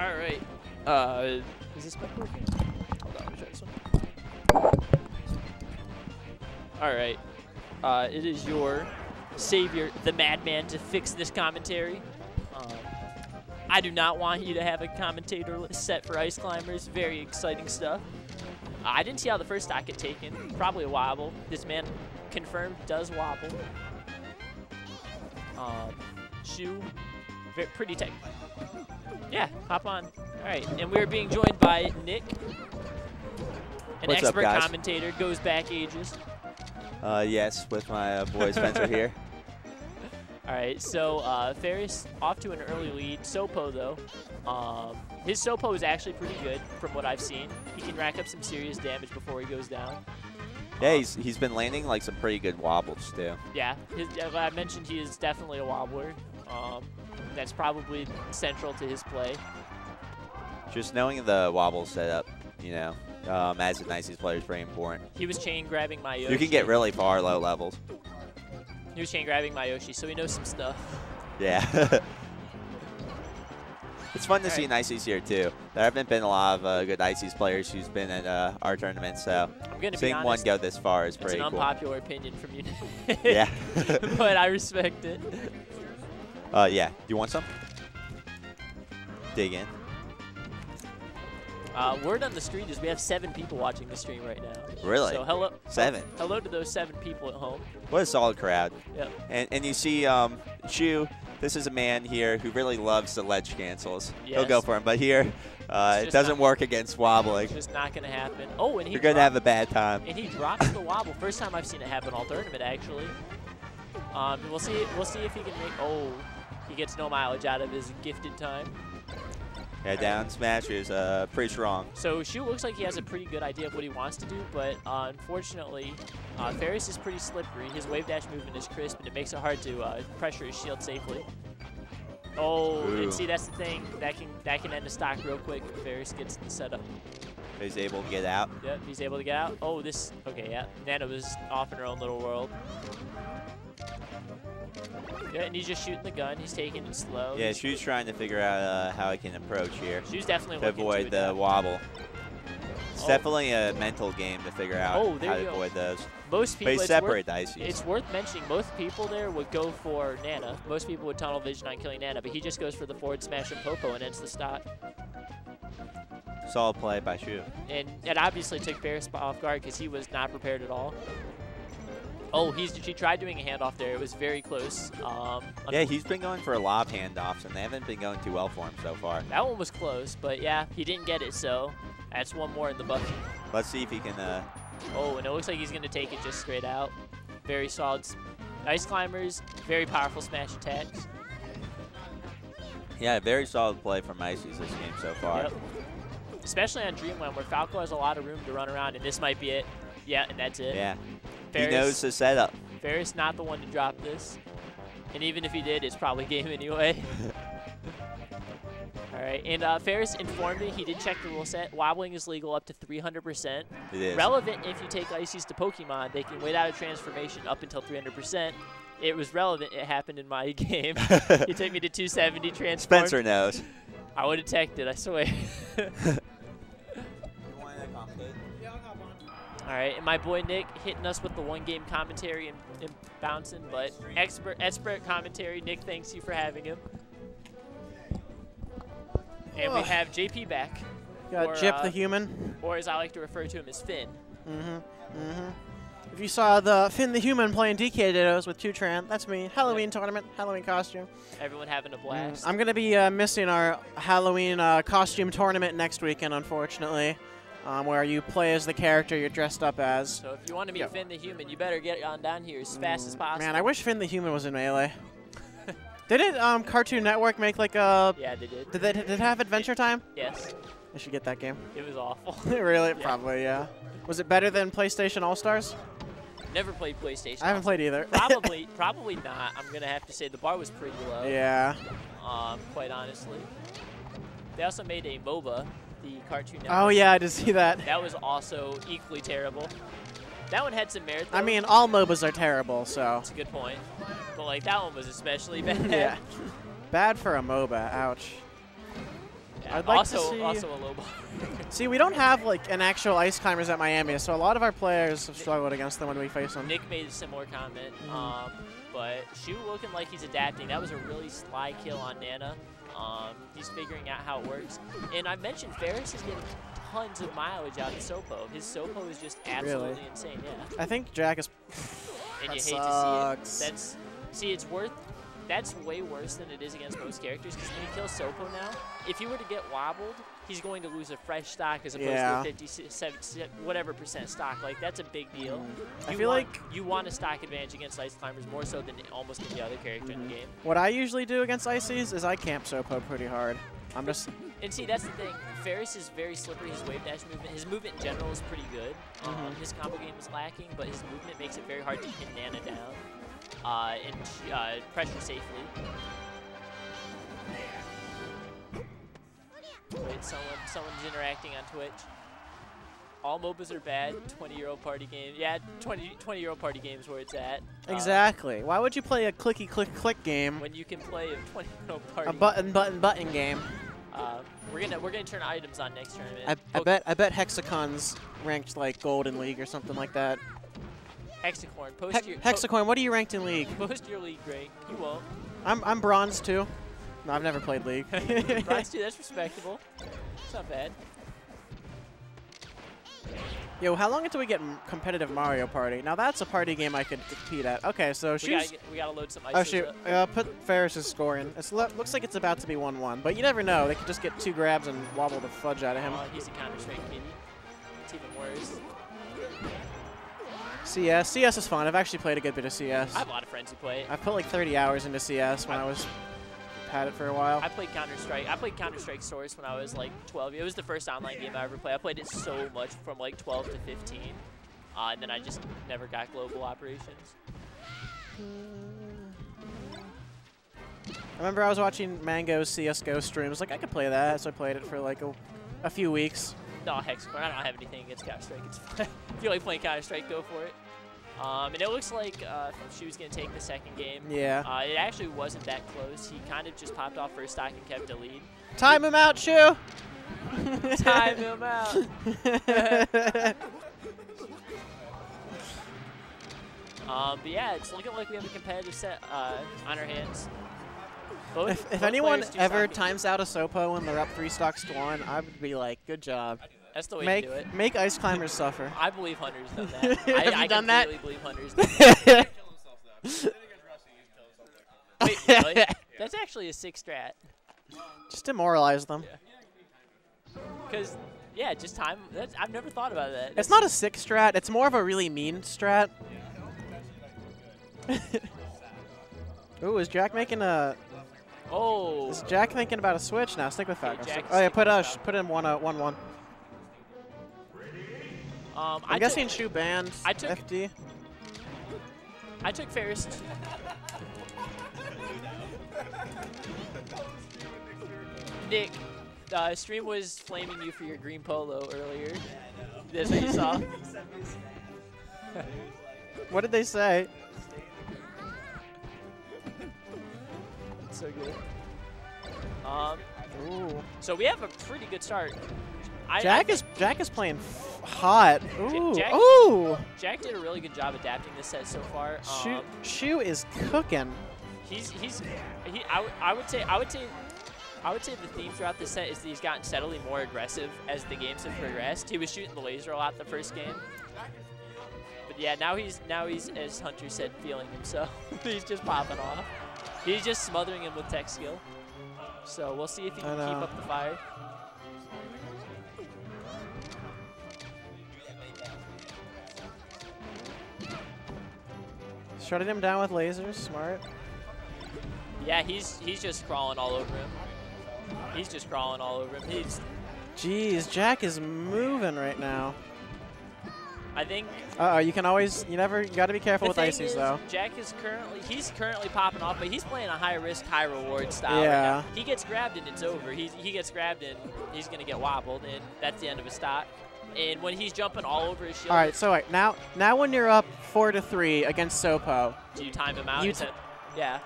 All right. Is this mic working? Hold on, let me try this one. All right. It is your savior, the madman, to fix this commentary. I do not want you to have a commentator set for Ice Climbers. Very exciting stuff. I didn't see how the first stock get taken. Probably a wobble. This man confirmed does wobble. Shoe, pretty tech. Yeah, hop on. All right, and we're being joined by Nick, an What's expert up, guys? commentator, goes back ages. Yes, with my boy Spencer here. All right, so Feris off to an early lead. Sopo, though, his Sopo is actually pretty good from what I've seen. He can rack up some serious damage before he goes down. Yeah, he's been landing like some pretty good wobbles too. Yeah, I mentioned he is definitely a wobbler. That's probably central to his play. Just knowing the wobble setup, you know, as a Nicey's player is very important. He was chain grabbing my Yoshi. You can get really far low levels. He was chain grabbing my Yoshi, so he knows some stuff. Yeah. It's fun to see Nicey's here too. There haven't been a lot of good Nicey's players who's been at our tournament, so seeing one go this far is pretty cool. It's an unpopular opinion from you. Yeah. But I respect it. Yeah. Do you want some? Dig in. Word on the street is we have 7 people watching the stream right now. Really? So hello. 7. Hello to those 7 people at home. What a solid crowd. Yep. And you see Shoe, this is a man here who really loves the ledge cancels. Yes. He'll go for him, but here it doesn't work against wobbling. It's just not going to happen. Oh, and you're going to have a bad time. And he drops the wobble. First time I've seen it happen all tournament, actually. We'll see if he can make. Oh, he gets no mileage out of his gifted time. Yeah, down smash is pretty strong. So Shoe looks like he has a pretty good idea of what he wants to do, but unfortunately, Feris is pretty slippery. His wave dash movement is crisp, and it makes it hard to pressure his shield safely. Oh, Ooh. and see, that's the thing. That can end the stock real quick if Feris gets the setup. He's able to get out. Yep, he's able to get out. Oh, this. Okay, yeah. Nana was off in her own little world. Yeah, and he's just shooting the gun. He's taking it slow. Yeah, Shue's trying to figure out how he can approach here. Shue's definitely to avoid the wobble. It's definitely a mental game to figure out how to avoid those. Most people, but he's separate Ices. It's worth mentioning, most people there would go for Nana. Most people would tunnel vision on killing Nana, but he just goes for the forward smash and Popo and ends the stock. Solid play by Shue. And it obviously took Feris off guard because he was not prepared at all. Oh, she tried doing a handoff there. It was very close. Yeah, he's been going for a lot of handoffs, and they haven't been going too well for him so far. That one was close, but yeah, he didn't get it, so that's one more in the bucket. Let's see if he can... Oh, and it looks like he's going to take it just straight out. Very solid. Ice Climbers, very powerful smash attacks. Yeah, very solid play from Ices this game so far. Yep. Especially on Dreamland, where Falco has a lot of room to run around, and this might be it. Yeah, and that's it. Yeah. Feris, he knows the setup. Feris not the one to drop this. And even if he did, it's probably game anyway. All right, and Feris informed me he did check the rule set. Wobbling is legal up to 300%. It is. Relevant if you take Ices to Pokemon. They can wait out a transformation up until 300%. It was relevant. It happened in my game. He took me to 270 transform. Spencer knows. I would have teched it, I swear. All right, and my boy Nick hitting us with the one-game commentary and bouncing, but expert commentary. Nick, thanks you for having him. And we have JP back. Got Jip the Human. Or as I like to refer to him as Finn. If you saw the Finn the Human playing DK Dittos with Tutran, that's me. Halloween tournament, Halloween costume. Everyone having a blast. I'm going to be missing our Halloween costume tournament next weekend, unfortunately. Where you play as the character you're dressed up as. So if you want to meet Finn the Human, you better get on down here as fast as possible. Man, I wish Finn the Human was in Melee. Didn't Cartoon Network make like a... Yeah, they did. Did it have Adventure Time? Yes. I should get that game. It was awful. Really? Yeah. Probably, yeah. Was it better than PlayStation All-Stars? Never played PlayStation. I haven't played either. Probably not. I'm going to have to say the bar was pretty low. Yeah. Quite honestly. They also made a MOBA. The Cartoon Network. Oh, yeah, I did see that. That was also equally terrible. That one had some merit, though. I mean, all MOBAs are terrible, so. That's a good point. But, like, that one was especially bad. Yeah. Bad for a MOBA. Ouch. Yeah, I'd like also, to see. Also a low ball. See, we don't have like an actual ice climbers at Miami, so a lot of our players have struggled against them when we face them. Nick made a similar comment, but Shoe looking like he's adapting. That was a really sly kill on Nana. He's figuring out how it works. And I mentioned Feris is getting tons of mileage out of Sopo. His Sopo is just absolutely insane. Yeah. I think Jack is. And you hate sucks. to see it. That's way worse than it is against most characters, because when he kills Sopo now, if he were to get wobbled, he's going to lose a fresh stock as opposed to a 57, whatever % stock. Like, that's a big deal. I feel like you want a stock advantage against Ice Climbers more so than almost any other character in the game. What I usually do against Ices is I camp Sopo pretty hard. I'm just. And see, that's the thing. Feris is very slippery. His wave dash movement, his movement in general is pretty good. His combo game is lacking, but his movement makes it very hard to pin Nana down. And pressure safely. Wait, someone's interacting on Twitch. All MOBAs are bad. 20-year-old party game. Yeah, 20-year-old party games where it's at. Exactly. Why would you play a clicky click game when you can play a 20-year-old party? A button game. We're gonna turn items on next tournament. I bet Hexacon's ranked like gold in League or something like that. Hexacorn, Hexacorn, what are you ranked in League? Post your League rank. You won't. I'm bronze 2. No, I've never played League. Bronze 2, that's respectable. It's not bad. Yo, how long until we get competitive Mario Party? Now that's a party game I could compete at. Okay, so we gotta load some ice. Oh shoot! Put Ferris's score in. It looks like it's about to be 1-1, but you never know. They could just get 2 grabs and wobble the fudge out of him. He's a Counter-Strike kitty. It's even worse. CS is fun. I've actually played a good bit of CS. I have a lot of friends who play it. I put like 30 hours into CS when I was had it for a while. I played Counter-Strike. I played Counter-Strike Source when I was like 12. It was the first online game I ever played. I played it so much from like 12 to 15, and then I just never got global operations. I remember I was watching Mango's CS:GO streams. Like I could play that, so I played it for like a few weeks. No, Hexacorn. I don't have anything against Counter-Strike. If you like playing Counter-Strike, go for it. And it looks like Shoe's going to take the second game. Yeah. It actually wasn't that close. He kind of just popped off first stock and kept a lead. Time him out, Shoe! Time him out. But yeah, it's looking like we have a competitive set on our hands. If anyone ever times out a Sopo when they're up 3 stocks to 1, I would be like, good job. That's the way to do it. Make Ice Climbers suffer. I believe Hunter's done that. Have you done that? I completely believe Hunter's done that. Wait, really? That's actually a 6 strat. Just demoralize them. Because, yeah, just time. I've never thought about that. It's not a 6 strat. It's more of a really mean strat. Ooh, is Jack making a... Oh. Is Jack thinking about a switch now? Stick with Falco. Oh yeah, put in 1-1. I'm guessing Shoe banned FD. I took Feris. Nick, stream was flaming you for your green polo earlier. That's what you saw. What did they say? So good. Ooh. So we have a pretty good start. Jack is playing hot. Ooh. Ooh. Jack did a really good job adapting this set so far. Shoe is cooking. I would say the theme throughout this set is that he's gotten steadily more aggressive as the games have progressed. He was shooting the laser a lot the first game. But yeah, now he's as Hunter said, feeling himself. He's just popping off. He's just smothering him with tech skill. So we'll see if he can keep up the fire. Shutting him down with lasers, smart. Yeah, he's just crawling all over him. He's just crawling all over him. Jeez, Jack is moving right now. I think. You gotta be careful with ices though. Jack is currently popping off, but he's playing a high risk, high reward style. Yeah. Right now. He gets grabbed and it's over. He gets grabbed and he's gonna get wobbled, and that's the end of his stock. And when he's jumping all over his shield. All right, so wait, now when you're up 4-3 against Sopo, do you time him out? Yeah.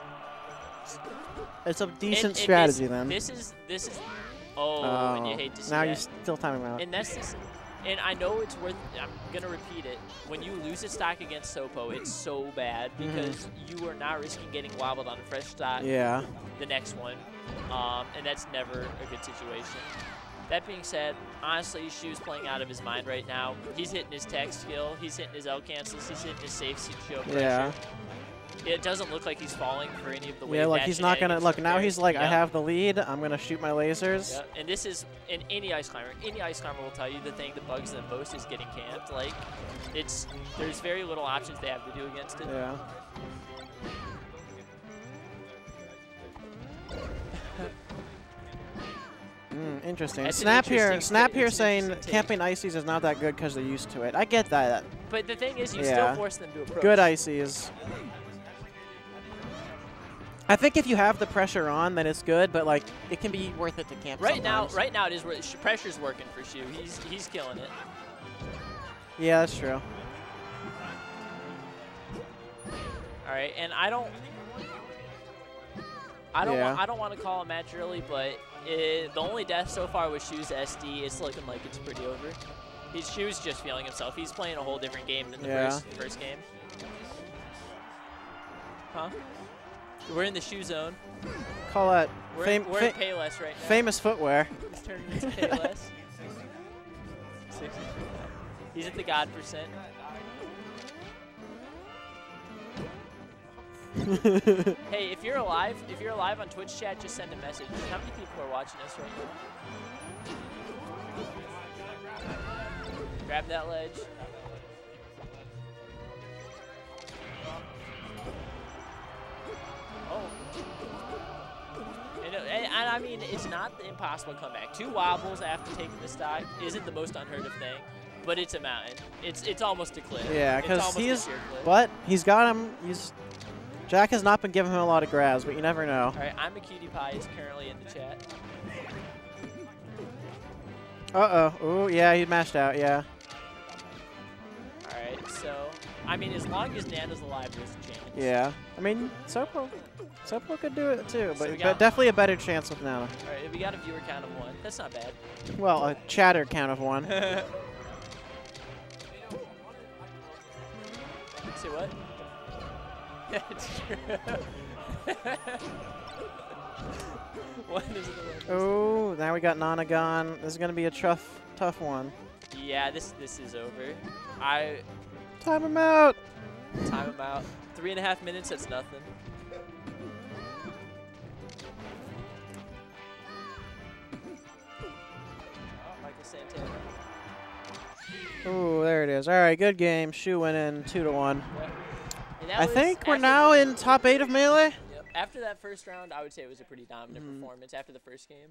It's a decent strategy then. This is Oh, and you hate to see now that. you're still timing out. And that's just, and I know it's worth, I'm going to repeat it. When you lose a stock against Sopo, it's so bad because you are not risking getting wobbled on a fresh stock. Yeah. The next one. And that's never a good situation. That being said, honestly, Shoe's playing out of his mind right now. He's hitting his tech skill. He's hitting his L cancels. He's hitting his safe show pressure. Yeah. It doesn't look like he's falling for any of the wave. Yeah, like he's not going to, look, now he's like, yep. I have the lead. I'm going to shoot my lasers. Yep. And this is, in any ice climber will tell you the thing that bugs them most is getting camped. Like, there's very little options they have to do against it. Yeah. Interesting. That's Snap interesting here saying take. camping ices is not that good because they're used to it. I get that. But the thing is, you still force them to approach. Good ices. I think if you have the pressure on, then it's good. But like, it can be worth it to camp. Right sometimes. now, it is. Pressure's working for Shoe. He's killing it. Yeah, that's true. All right, and I don't want to call a match early, but the only death so far was Shoe's SD. It's looking like it's pretty over. Shoe's just feeling himself. He's playing a whole different game than the first game. Huh? We're in the Shoe zone. Call that. We're in Payless right now. Famous footwear. He's turning into Payless. He's at the God %. Hey, if you're alive on Twitch chat, just send a message. How many people are watching us right now? Grab that ledge. Oh. And I mean, it's not the impossible comeback. 2 wobbles after taking the stock isn't the most unheard of thing, but it's a mountain. It's almost a cliff. Yeah, because he's got him. Jack has not been giving him a lot of grabs, but you never know. All right, I'm a cutie pie is currently in the chat. Uh-oh. Oh, yeah, he mashed out, yeah. All right, so, I mean, as long as Nana's alive, there's a chance. Yeah. I mean, Sopo could do it too, So but definitely a better chance with Nana. All right, we got a viewer count of 1. That's not bad. Well, a chatter count of 1. Say what? Yeah, it's true. Oh, now we got Nana gone. This is gonna be a tough one. Yeah, this is over. Time him out. Time him out. 3.5 minutes. That's nothing. Michael Santana. Oh, there it is. All right, good game. Shoe went in 2-1. Yep. I think we're now in top 8 of Melee. Yep. After that first round, I would say it was a pretty dominant performance after the first game.